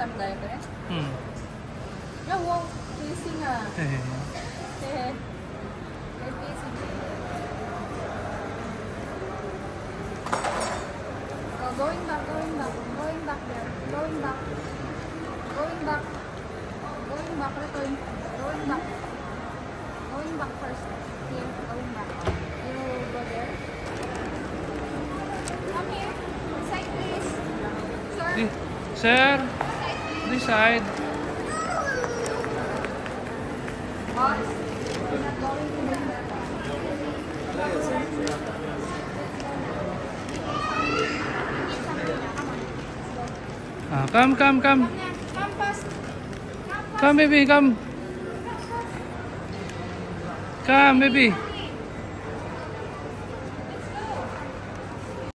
tam gaya ko Hmm. No, wow. Kissing ah. Kissing. Oh, going back there. Going back. Return. Going back first. Here, going back. You go there. Come here. Side please. Sir. Sir, this side. Boss. You're not going to bring that. Come. Come fast. Come, baby, come. Come, baby.